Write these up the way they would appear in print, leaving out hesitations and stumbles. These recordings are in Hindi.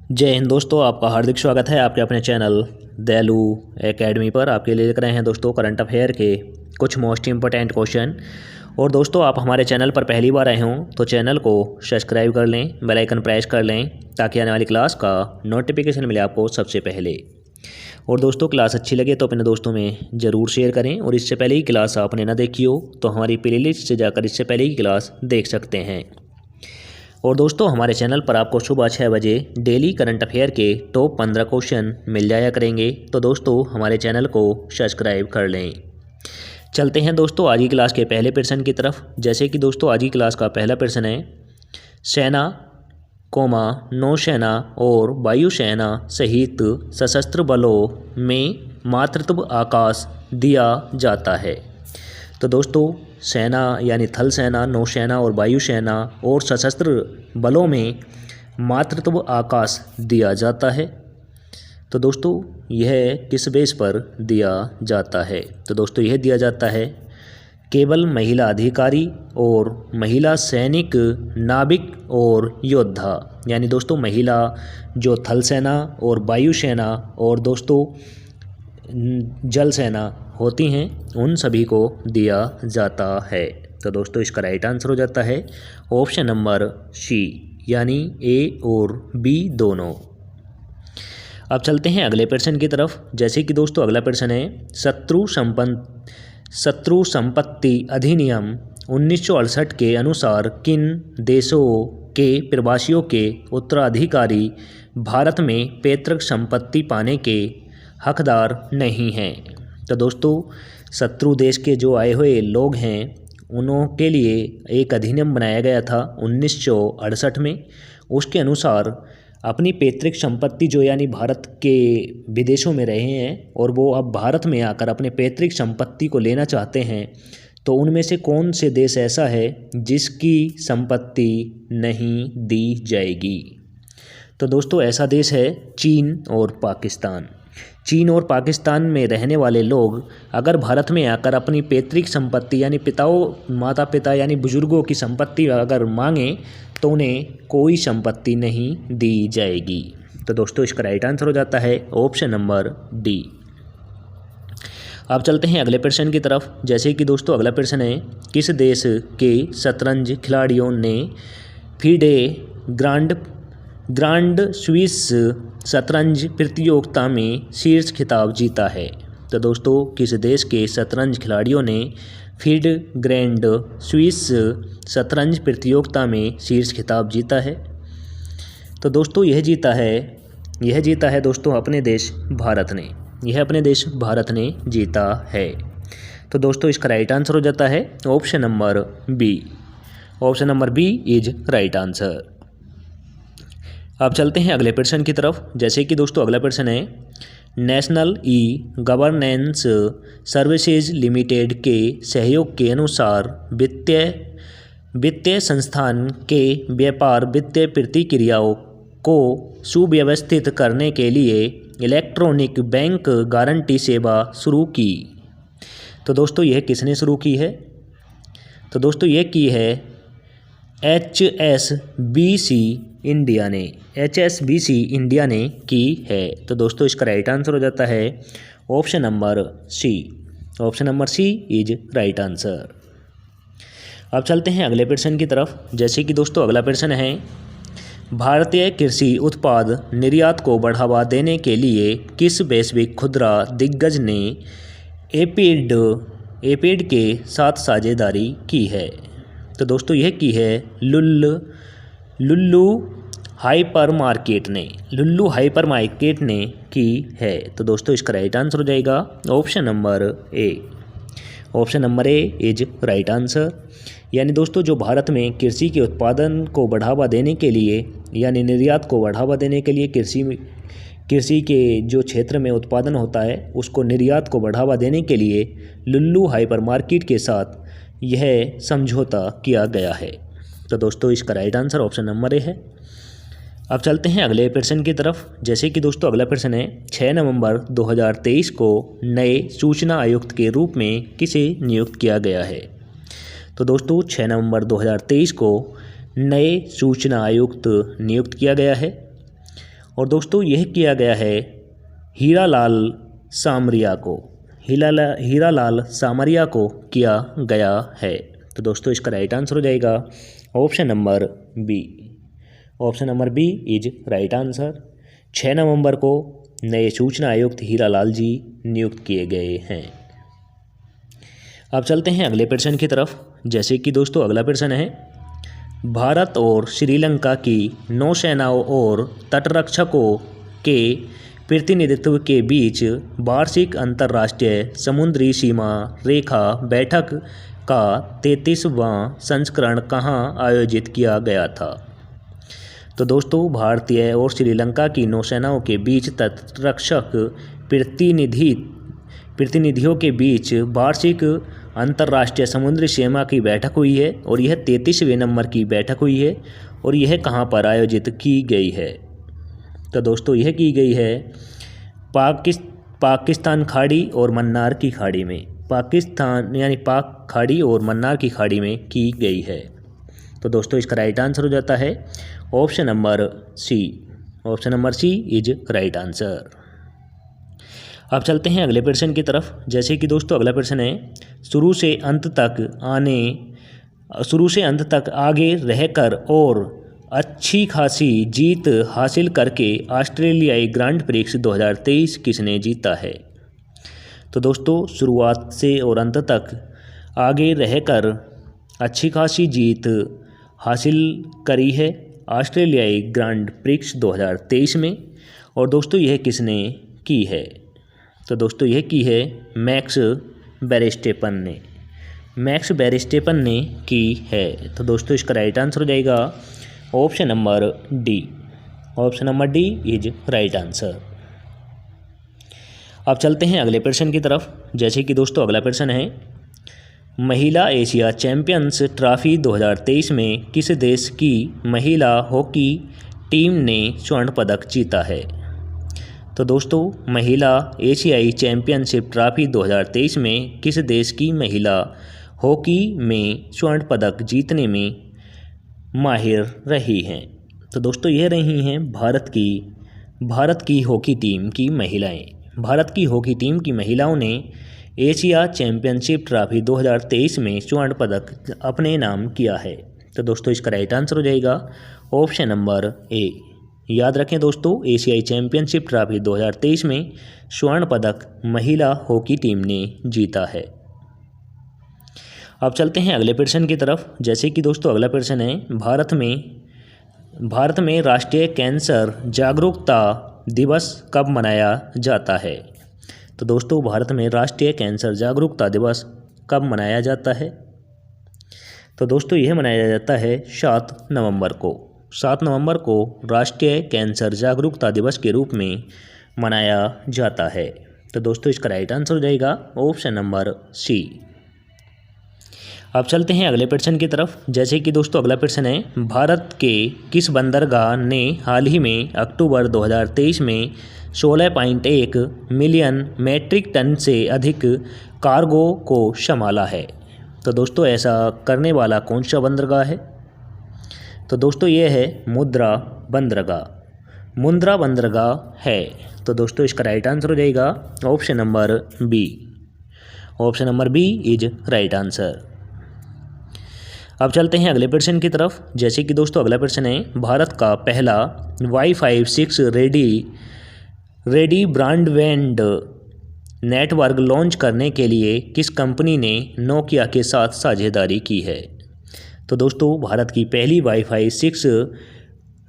जय हिंद दोस्तों, आपका हार्दिक स्वागत है आपके अपने चैनल दयालु एकेडमी पर। आपके लिए लेकर आए हैं दोस्तों करंट अफेयर के कुछ मोस्ट इंपॉर्टेंट क्वेश्चन। और दोस्तों, आप हमारे चैनल पर पहली बार आए हों तो चैनल को सब्सक्राइब कर लें, बेल आइकन प्रेस कर लें ताकि आने वाली क्लास का नोटिफिकेशन मिले आपको सबसे पहले। और दोस्तों, क्लास अच्छी लगे तो अपने दोस्तों में ज़रूर शेयर करें। और इससे पहले ही क्लास आपने ना देखी हो तो हमारी प्लेलिस्ट से जाकर इससे पहले ही क्लास देख सकते हैं। और दोस्तों, हमारे चैनल पर आपको सुबह 6 बजे डेली करंट अफेयर के टॉप 15 क्वेश्चन मिल जाया करेंगे। तो दोस्तों, हमारे चैनल को सब्सक्राइब कर लें। चलते हैं दोस्तों आज की क्लास के पहले प्रश्न की तरफ। जैसे कि दोस्तों, आज की क्लास का पहला प्रश्न है, सेना, नौसेना और वायुसेना सहित सशस्त्र बलों में मातृत्व आकाश दिया जाता है। तो दोस्तों, सेना यानी थल सेना, नौसेना और वायुसेना और सशस्त्र बलों में मातृत्व आकाश दिया जाता है। तो दोस्तों, यह किस बेस पर दिया जाता है? तो दोस्तों, यह दिया जाता है केवल महिला अधिकारी और महिला सैनिक, नाविक और योद्धा, यानी दोस्तों महिला जो थल सेना और वायुसेना और दोस्तों जल सेना होती हैं उन सभी को दिया जाता है। तो दोस्तों, इसका राइट आंसर हो जाता है ऑप्शन नंबर सी, यानी ए और बी दोनों। अब चलते हैं अगले प्रश्न की तरफ। जैसे कि दोस्तों, अगला प्रश्न है, शत्रु संपत्ति अधिनियम 1968 के अनुसार किन देशों के प्रवासियों के उत्तराधिकारी भारत में पैतृक संपत्ति पाने के हकदार नहीं हैं? तो दोस्तों, शत्रु देश के जो आए हुए लोग हैं उनके लिए एक अधिनियम बनाया गया था 1968 में। उसके अनुसार अपनी पैतृक संपत्ति जो यानी भारत के विदेशों में रहे हैं और वो अब भारत में आकर अपने पैतृक संपत्ति को लेना चाहते हैं, तो उनमें से कौन से देश ऐसा है जिसकी संपत्ति नहीं दी जाएगी? तो दोस्तों, ऐसा देश है चीन और पाकिस्तान। चीन और पाकिस्तान में रहने वाले लोग अगर भारत में आकर अपनी पैतृक संपत्ति यानी माता पिता यानी बुजुर्गों की संपत्ति अगर मांगें तो उन्हें कोई संपत्ति नहीं दी जाएगी। तो दोस्तों, इसका राइट आंसर हो जाता है ऑप्शन नंबर डी। अब चलते हैं अगले प्रश्न की तरफ। जैसे कि दोस्तों, अगला प्रश्न है, किस देश के शतरंज खिलाड़ियों ने फीडे ग्रांड स्विस शतरंज प्रतियोगिता में शीर्ष खिताब जीता है? तो दोस्तों, किस देश के शतरंज खिलाड़ियों ने फीड ग्रैंड स्विस शतरंज प्रतियोगिता में शीर्ष खिताब जीता है? तो दोस्तों, यह जीता है दोस्तों अपने देश भारत ने। यह अपने देश भारत ने जीता है। तो दोस्तों, इसका राइट आंसर हो जाता है option number B. Option number B is right answer. अब चलते हैं अगले प्रश्न की तरफ। जैसे कि दोस्तों, अगला प्रश्न है, national e governance services limited के सहयोग के अनुसार वित्तीय संस्थान के व्यापार वित्तीय प्रतिक्रियाओं को सुव्यवस्थित करने के लिए इलेक्ट्रॉनिक बैंक गारंटी सेवा शुरू की। तो दोस्तों, यह किसने शुरू की है? तो दोस्तों, यह की है HSBC इंडिया ने। HSBC इंडिया ने की है। तो दोस्तों, इसका राइट आंसर हो जाता है option number C. Option number C is right answer. अब चलते हैं अगले प्रश्न की तरफ। जैसे कि दोस्तों, अगला प्रश्न है, भारतीय कृषि उत्पाद निर्यात को बढ़ावा देने के लिए किस वैश्विक खुदरा दिग्गज ने एपेड के साथ साझेदारी की है? तो दोस्तों, यह की है लुल्लू हाइपर मार्केट ने की है। तो दोस्तों, इसका राइट आंसर हो जाएगा option number A. Option number A is right answer. यानी दोस्तों, जो भारत में कृषि के उत्पादन को बढ़ावा देने के लिए यानी निर्यात को बढ़ावा देने के लिए कृषि के जो क्षेत्र में उत्पादन होता है उसको निर्यात को बढ़ावा देने के लिए लुल्लू हाइपर मार्केट के साथ यह समझौता किया गया है। तो दोस्तों, इसका right answer option number A है। अब चलते हैं अगले प्रश्न की तरफ। जैसे कि दोस्तों, अगला प्रश्न है, 6 नवंबर 2023 को नए सूचना आयुक्त के रूप में किसे नियुक्त किया गया है? तो दोस्तों 6 नवंबर 2023 को नए सूचना आयुक्त नियुक्त किया गया है। और दोस्तों यह किया गया है हीरालाल सामरिया को, हीरालाल सामरिया को किया गया है। तो दोस्तों इसका राइट आंसर हो जाएगा option number B. Option number B is right answer. 6 नवंबर को नए सूचना आयुक्त हीरालाल जी नियुक्त किए गए हैं। अब चलते हैं अगले प्रश्न की तरफ। जैसे कि दोस्तों अगला प्रश्न है, भारत और श्रीलंका की नौसेनाओं और तटरक्षकों के प्रतिनिधित्व के बीच वार्षिक अंतर्राष्ट्रीय समुद्री सीमा रेखा बैठक का 33वां संस्करण कहाँ आयोजित किया गया था? तो दोस्तों भारतीय और श्रीलंका की नौसेनाओं के बीच तटरक्षक प्रतिनिधियों के बीच वार्षिक अंतर्राष्ट्रीय समुद्री सीमा की बैठक हुई है और यह 33वें नंबर की बैठक हुई है और यह कहाँ पर आयोजित की गई है? तो दोस्तों यह की गई है पाकिस्तान खाड़ी और मन्नार की खाड़ी में, पाकिस्तान यानी पाक खाड़ी और मन्नार की खाड़ी में की गई है। तो दोस्तों इसका राइट आंसर हो जाता है option number C. Option number C is right answer. अब चलते हैं अगले प्रश्न की तरफ। जैसे कि दोस्तों अगला प्रश्न है, शुरू से अंत तक आगे रहकर और अच्छी खासी जीत हासिल करके ऑस्ट्रेलियाई ग्रांड प्रिक्स 2023 किसने जीता है? तो दोस्तों शुरुआत से और अंत तक आगे रहकर अच्छी खासी जीत हासिल करी है ऑस्ट्रेलियाई ग्रांड प्रिक्स 2023 में, और दोस्तों यह किसने की है? तो दोस्तों यह की है मैक्स वेरस्टेपन ने, मैक्स वेरस्टेपन ने की है। तो दोस्तों इसका राइट आंसर हो जाएगा option number D. Option number D is right answer. अब चलते हैं अगले प्रश्न की तरफ। जैसे कि दोस्तों अगला प्रश्न है, महिला एशिया चैंपियंस ट्रॉफी 2023 में किस देश की महिला हॉकी टीम ने स्वर्ण पदक जीता है? तो दोस्तों महिला एशियाई चैंपियनशिप ट्रॉफी 2023 में किस देश की महिला हॉकी में स्वर्ण पदक जीतने में माहिर रही हैं? तो दोस्तों यह रही हैं भारत की हॉकी टीम की महिलाएं। भारत की हॉकी टीम की महिलाओं ने एशिया चैंपियनशिप ट्रॉफी 2023 में स्वर्ण पदक अपने नाम किया है। तो दोस्तों इसका राइट आंसर हो जाएगा ऑप्शन नंबर ए। याद रखें दोस्तों, एशियाई चैंपियनशिप ट्रॉफी 2023 में स्वर्ण पदक महिला हॉकी टीम ने जीता है। अब चलते हैं अगले प्रश्न की तरफ। जैसे कि दोस्तों अगला प्रश्न है, भारत में राष्ट्रीय कैंसर जागरूकता दिवस कब मनाया जाता है? तो दोस्तों भारत में राष्ट्रीय कैंसर जागरूकता दिवस कब मनाया जाता है? तो दोस्तों यह मनाया जाता है 7 नवंबर को। 7 नवंबर को राष्ट्रीय कैंसर जागरूकता दिवस के रूप में मनाया जाता है। तो दोस्तों इसका राइट आंसर हो जाएगा ऑप्शन नंबर सी। अब चलते हैं अगले प्रश्न की तरफ। जैसे कि दोस्तों अगला प्रश्न है, भारत के किस बंदरगाह ने हाल ही में अक्टूबर 2023 में 16.1 मिलियन मैट्रिक टन से अधिक कार्गो को संभाला है? तो दोस्तों ऐसा करने वाला कौन सा बंदरगाह है? तो दोस्तों ये है मुंद्रा बंदरगाह है। तो दोस्तों इसका राइट आंसर हो जाएगा option number B. Option number B is right answer. अब चलते हैं अगले प्रश्न की तरफ। जैसे कि दोस्तों अगला प्रश्न है, भारत का पहला Wi-Fi 6 ready broadband network launch करने के लिए किस कंपनी ने नोकिया के साथ साझेदारी की है? तो दोस्तों भारत की पहली Wi-Fi 6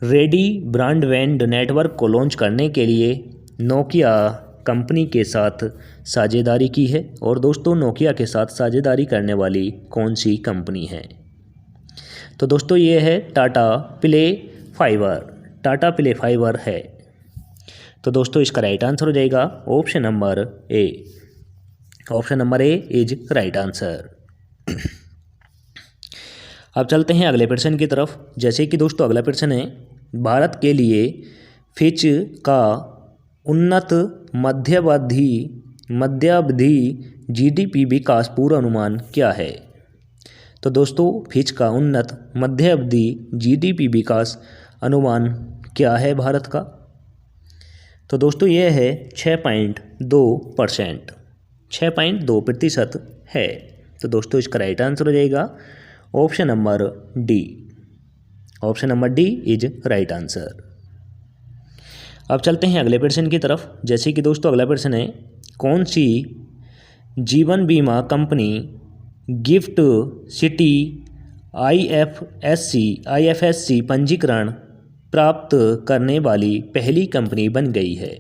रेडी ब्रॉडबैंड नेटवर्क को लॉन्च करने के लिए नोकिया कंपनी के साथ साझेदारी की है। और दोस्तों नोकिया के साथ साझेदारी करने वाली कौन सी कंपनी है? तो दोस्तों ये है टाटा प्ले फाइबर है। तो दोस्तों इसका राइट आंसर हो जाएगा option number A. Option number A is right answer. अब चलते हैं अगले प्रश्न की तरफ। जैसे कि दोस्तों अगला प्रश्न है, भारत के लिए फिच का उन्नत मध्यावधि जीडीपी विकास पूर्वानुमान क्या है? तो दोस्तों फिच का उन्नत मध्यावधि जीडीपी विकास अनुमान क्या है भारत का? तो दोस्तों ये है 6.2%, 6.2% है। तो दोस्तों इसका राइट आंसर हो जाएगा option number D. Option number D is right answer. अब चलते हैं अगले प्रश्न की तरफ। जैसे कि दोस्तों अगला प्रश्न है, कौन सी जीवन बीमा कंपनी गिफ्ट सिटी IFSC पंजीकरण प्राप्त करने वाली पहली कंपनी बन गई है?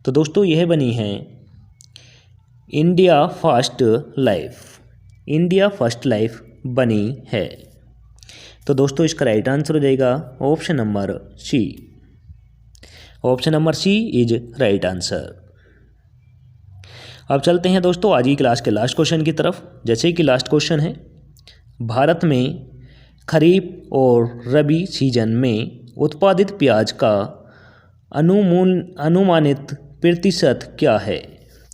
तो दोस्तों यह बनी है India First Life. India First Life बनी है। तो दोस्तों इसका राइट आंसर हो जाएगा option number C. Option number C is right answer. अब चलते हैं दोस्तों आज की क्लास के लास्ट क्वेश्चन की तरफ। जैसे कि लास्ट क्वेश्चन है, भारत में खरीफ और रबी सीजन में उत्पादित प्याज का अनुमानित प्रतिशत क्या है?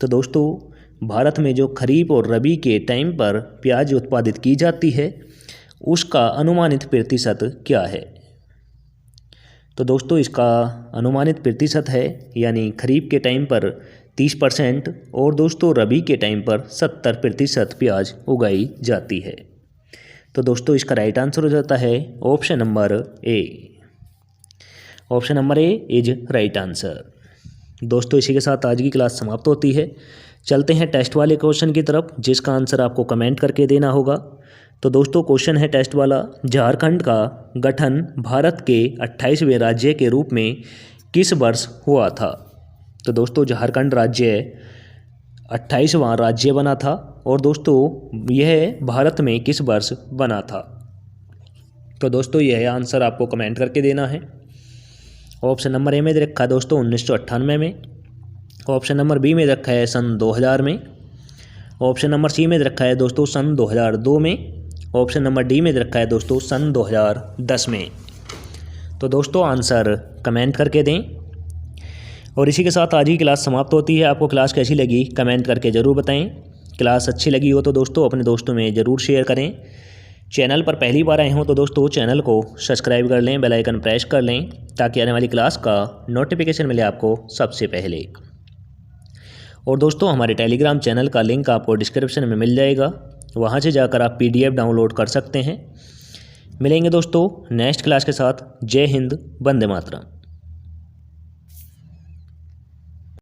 तो दोस्तों भारत में जो खरीफ और रबी के टाइम पर प्याज उत्पादित की जाती है उसका अनुमानित प्रतिशत क्या है? तो दोस्तों इसका अनुमानित प्रतिशत है यानी खरीफ के टाइम पर 30% और दोस्तों रबी के टाइम पर 70% प्याज उगाई जाती है। तो दोस्तों इसका राइट आंसर हो जाता है option number A. Option number A is right answer. दोस्तों इसी के साथ आज की क्लास समाप्त होती है। चलते हैं टेस्ट वाले क्वेश्चन की तरफ, जिसका आंसर आपको कमेंट करके देना होगा। तो दोस्तों क्वेश्चन है टेस्ट वाला, झारखंड का गठन भारत के 28वें राज्य के रूप में किस वर्ष हुआ था? तो दोस्तों झारखंड राज्य 28वां राज्य बना था और दोस्तों यह भारत में किस वर्ष बना था? तो दोस्तों यह आंसर आपको कमेंट करके देना है। ऑप्शन नंबर ए में दे रखा है दोस्तों 1998 में। ऑप्शन नंबर बी में रखा है सन 2000 में। ऑप्शन नंबर सी में रखा है दोस्तों सन 2002 में। ऑप्शन नंबर डी में रखा है दोस्तों सन 2010 में। तो दोस्तों आंसर कमेंट करके दें। और इसी के साथ आज की क्लास समाप्त होती है। आपको क्लास कैसी लगी कमेंट करके ज़रूर बताएं। क्लास अच्छी लगी हो तो दोस्तों अपने दोस्तों में ज़रूर शेयर करें। चैनल पर पहली बार आए हों तो दोस्तों चैनल को सब्सक्राइब कर लें, बेल आइकन प्रेस कर लें ताकि आने वाली क्लास का नोटिफिकेशन मिले आपको सबसे पहले। और दोस्तों हमारे टेलीग्राम चैनल का लिंक आपको डिस्क्रिप्शन में मिल जाएगा, वहाँ से जाकर आप PDF डाउनलोड कर सकते हैं। मिलेंगे दोस्तों नेक्स्ट क्लास के साथ। जय हिंद, वंदे मातरम।